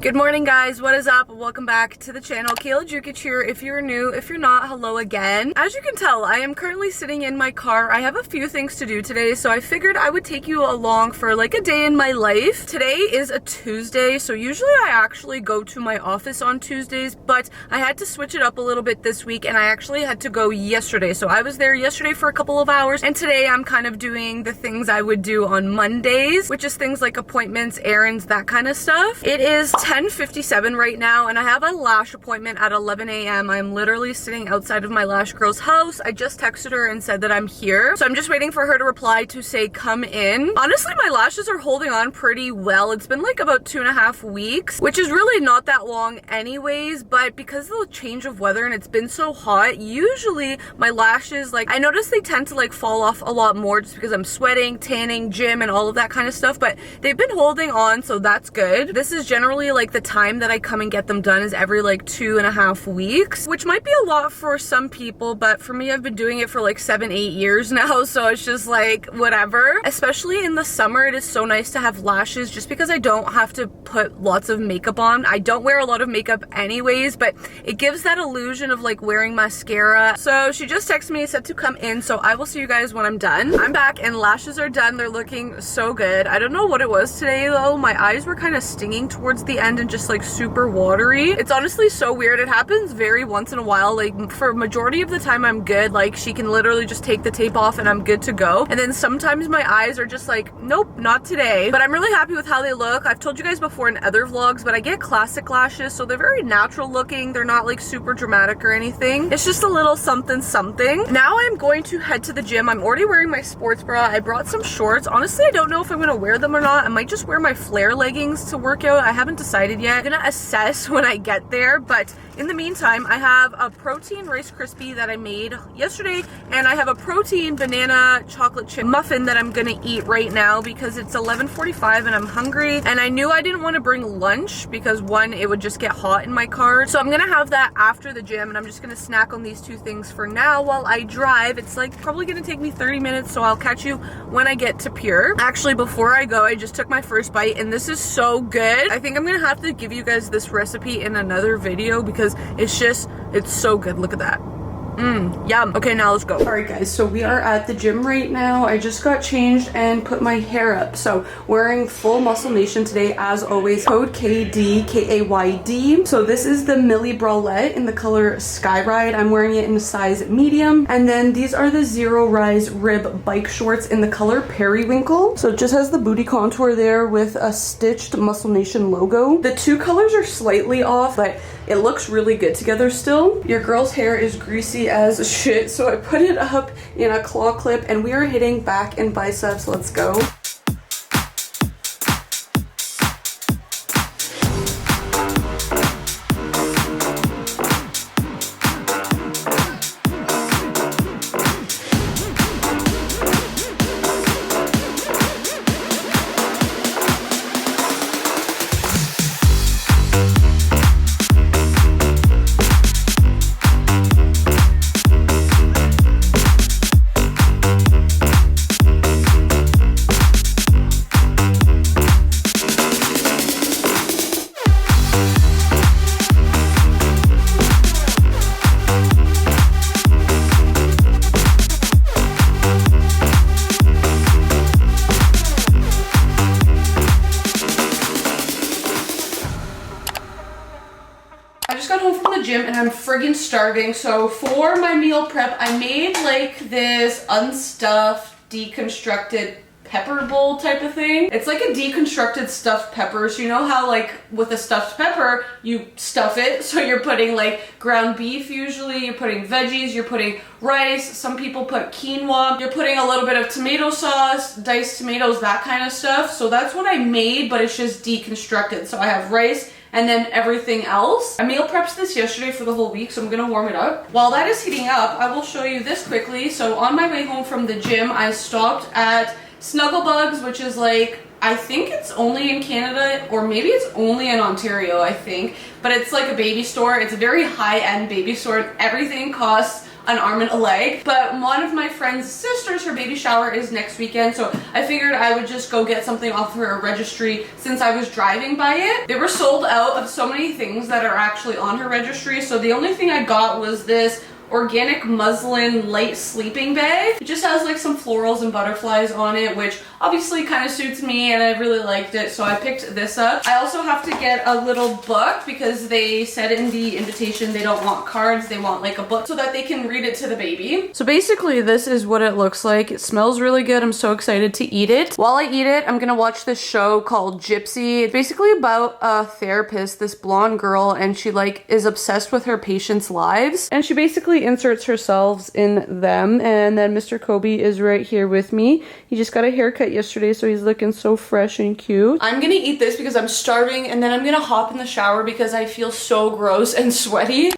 Good morning, guys. What is up? Welcome back to the channel. Kayla Jukic here. If you're new, if you're not, hello again. As you can tell, I am currently sitting in my car. I have a few things to do today, so I figured I would take you along for like a day in my life. Today is a Tuesday, so usually I actually go to my office on Tuesdays, but I had to switch it up a little bit this week, and I actually had to go yesterday. So I was there yesterday for a couple of hours, and today I'm kind of doing the things I would do on Mondays, which is things like appointments, errands, that kind of stuff. It is 10:57 right now, and I have a lash appointment at 11 a.m. I'm literally sitting outside of my lash girl's house. I just texted her and said that I'm here, so I'm just waiting for her to reply to say come in. Honestly, my lashes are holding on pretty well. It's been like about 2.5 weeks, which is really not that long anyways, but because of the change of weather and it's been so hot, usually my lashes, like, I notice they tend to like fall off a lot more just because I'm sweating, tanning, gym, and all of that kind of stuff, but they've been holding on, so that's good. This is generally like the time that I come and get them done is every like 2.5 weeks, which might be a lot for some people, but for me, I've been doing it for like 7-8 years now, so it's just like whatever. Especially in the summer, it is so nice to have lashes just because I don't have to put lots of makeup on. I don't wear a lot of makeup anyways, but it gives that illusion of like wearing mascara. So she just texted me, said to come in, so I will see you guys when I'm done. I'm back and lashes are done. They're looking so good. I don't know what it was today though. My eyes were kind of stinging towards the end and just like super watery. It's honestly so weird. It happens very once in a while. Like for majority of the time I'm good. Like she can literally just take the tape off and I'm good to go. And then sometimes my eyes are just like, nope, not today. But I'm really happy with how they look. I've told you guys before in other vlogs, but I get classic lashes, so they're very natural looking. They're not like super dramatic or anything. It's just a little something something. Now I'm going to head to the gym. I'm already wearing my sports bra. I brought some shorts. Honestly, I don't know if I'm gonna wear them or not. I might just wear my flare leggings to work out. I haven't decided yet. I'm gonna assess when I get there, but in the meantime, I have a protein Rice Krispie that I made yesterday, and I have a protein banana chocolate chip muffin that I'm gonna eat right now because it's 11:45 and I'm hungry, and I knew I didn't want to bring lunch because one, it would just get hot in my car, so I'm gonna have that after the gym, and I'm just gonna snack on these two things for now while I drive. It's like probably gonna take me 30 minutes, so I'll catch you when I get to Pure. Actually, before I go, I just took my first bite, and this is so good. I think I'm gonna have to give you guys this recipe in another video because it's so good. Look at that. Yum. Okay, now let's go. Alright guys, so we are at the gym right now. I just got changed and put my hair up. So wearing full Muscle Nation today as always. Code KD, KAYD. So this is the Millie Bralette in the color Sky Ride. I'm wearing it in a size medium. And then these are the Zero Rise Rib bike shorts in the color Periwinkle. So it just has the booty contour there with a stitched Muscle Nation logo. The two colors are slightly off, but it looks really good together still. Your girl's hair is greasy as shit, so I put it up in a claw clip, and we are hitting back and biceps. Let's go. Gym and I'm friggin' starving, so for my meal prep I made like this unstuffed deconstructed pepper bowl type of thing. It's like a deconstructed stuffed pepper, so you know how like with a stuffed pepper you stuff it, so you're putting like ground beef, usually you're putting veggies, you're putting rice, some people put quinoa, you're putting a little bit of tomato sauce, diced tomatoes, that kind of stuff. So that's what I made, but it's just deconstructed. So I have rice and then everything else. I meal prepped this yesterday for the whole week, so I'm gonna warm it up. While that is heating up, I will show you this quickly. So on my way home from the gym, I stopped at Snugglebugs, which is like, I think it's only in Canada, or maybe it's only in Ontario, I think. But it's like a baby store. It's a very high-end baby store. Everything costs an arm and a leg. But one of my friend's sisters, her baby shower is next weekend, so I figured I would just go get something off her registry since I was driving by it. They were sold out of so many things that are actually on her registry, so the only thing I got was this organic muslin light sleeping bag. It just has like some florals and butterflies on it, which obviously kind of suits me, and I really liked it, so I picked this up. I also have to get a little book because they said in the invitation they don't want cards, they want like a book so that they can read it to the baby. So basically this is what it looks like. It smells really good. I'm so excited to eat it. While I eat it, I'm gonna watch this show called Gypsy. It's basically about a therapist, this blonde girl, and she like is obsessed with her patients' lives, and she basically inserts herself in them. And then Mr. Kobe is right here with me. He just got a haircut yesterday, so he's looking so fresh and cute. I'm gonna eat this because I'm starving, and then I'm gonna hop in the shower because I feel so gross and sweaty.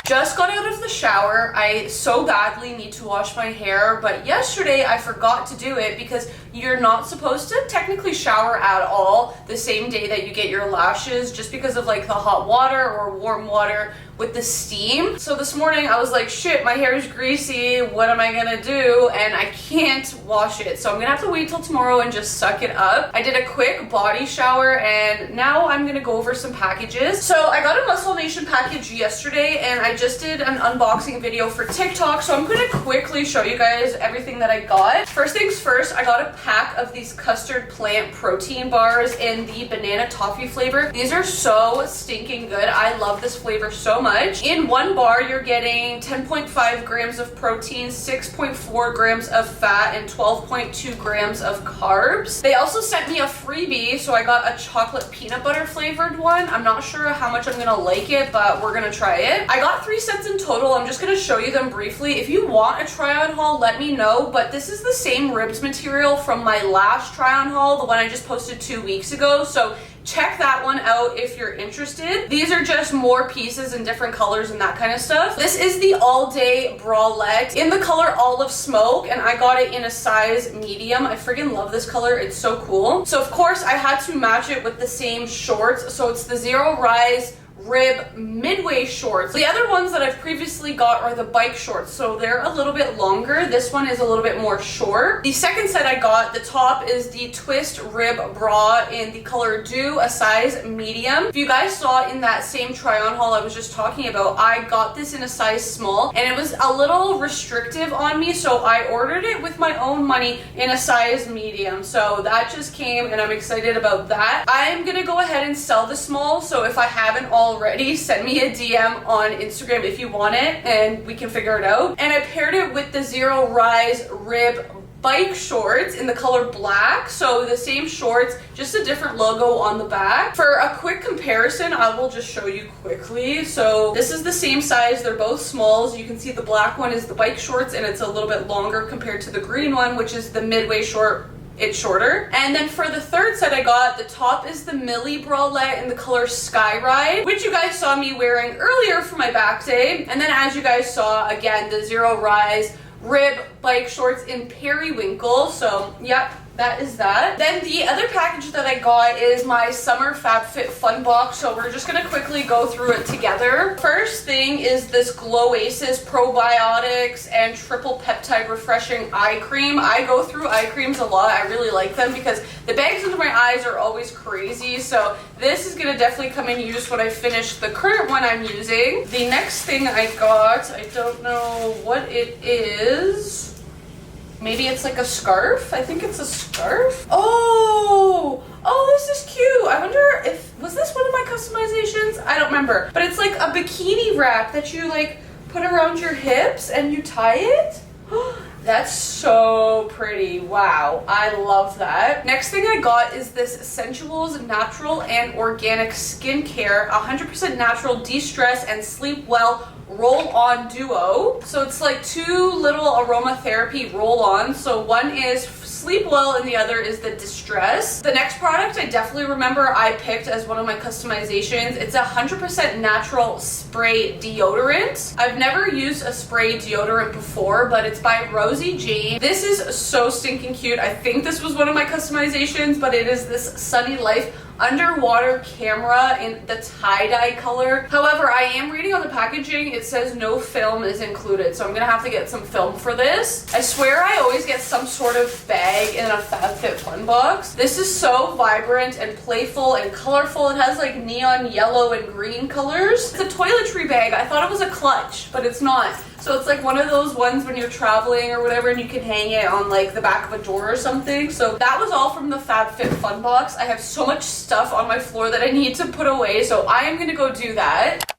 Just got out of the shower. I so badly need to wash my hair, but yesterday I forgot to do it because you're not supposed to technically shower at all the same day that you get your lashes, just because of like the hot water or warm water with the steam. So this morning I was like, shit, my hair is greasy, what am I gonna do? And I can't wash it, so I'm gonna have to wait till tomorrow and just suck it up. I did a quick body shower, and now I'm gonna go over some packages. So I got a Muscle Nation package yesterday, and I just did an unboxing video for TikTok, so I'm gonna quickly show you guys everything that I got. First things first, I got a pack of these custard plant protein bars in the banana toffee flavor. These are so stinking good. I love this flavor so much. In one bar, you're getting 10.5 grams of protein, 6.4 grams of fat, and 12.2 grams of carbs. They also sent me a freebie, so I got a chocolate peanut butter flavored one. I'm not sure how much I'm gonna like it, but we're gonna try it. I got 3 sets in total. I'm just gonna show you them briefly. If you want a try-on haul, let me know, but this is the same ribs material from my last try-on haul, the one I just posted 2 weeks ago, so check that one out if you're interested. These are just more pieces in different colors and that kind of stuff. This is the all-day bralette in the color olive smoke, and I got it in a size medium. I friggin' love this color. It's so cool. So of course I had to match it with the same shorts. So it's the Zero Rise rib midway shorts. The other ones that I've previously got are the bike shorts, so they're a little bit longer. This one is a little bit more short. The second set I got, the top is the twist rib bra in the color Dew, a size medium. If you guys saw in that same try on haul I was just talking about, I got this in a size small, and it was a little restrictive on me, so I ordered it with my own money in a size medium. So that just came, and I'm excited about that. I'm gonna go ahead and sell the small, so if I haven't already, send me a DM on Instagram if you want it, and we can figure it out. And I paired it with the Zero Rise rib bike shorts in the color black, so the same shorts, just a different logo on the back. For a quick comparison, I will just show you quickly. So this is the same size, they're both smalls. You can see the black one is the bike shorts, and it's a little bit longer compared to the green one, which is the midway short. It's shorter. And then for the third set I got, the top is the Millie bralette in the color Sky Ride, which you guys saw me wearing earlier for my back day. And then as you guys saw, again, the Zero Rise rib bike shorts in Periwinkle. So yep, that is that. Then the other package that I got is my summer FabFitFun box, so we're just gonna quickly go through it together. First thing is this Gloasis probiotics and triple peptide refreshing eye cream. I go through eye creams a lot. I really like them because the bags under my eyes are always crazy, so this is gonna definitely come in use when I finish the current one I'm using. The next thing I got, I don't know what it is. Maybe it's like a scarf? I think it's a scarf. Oh, this is cute. I wonder if, was this one of my customizations? I don't remember. But it's like a bikini wrap that you like put around your hips and you tie it. That's so pretty. Wow, I love that. Next thing I got is this Sensuals Natural and Organic Skincare 100% Natural De-Stress and Sleep Well roll-on duo. So it's like 2 little aromatherapy roll-ons. So one is Sleep Well and the other is the Distress. The next product I definitely remember I picked as one of my customizations. It's a 100% natural spray deodorant. I've never used a spray deodorant before, but it's by Rosie Jane. This is so stinking cute. I think this was one of my customizations, but it is this Sunny Life underwater camera in the tie-dye color. However, I am reading on the packaging, it says no film is included, so I'm gonna have to get some film for this. I swear I always get some sort of bag in a FabFitFun box. This is so vibrant and playful and colorful. It has like neon yellow and green colors. It's a toiletry bag. I thought it was a clutch, but it's not. So it's like one of those ones when you're traveling or whatever and you can hang it on like the back of a door or something. So that was all from the FabFitFun box. I have so much stuff on my floor that I need to put away, so I am gonna go do that.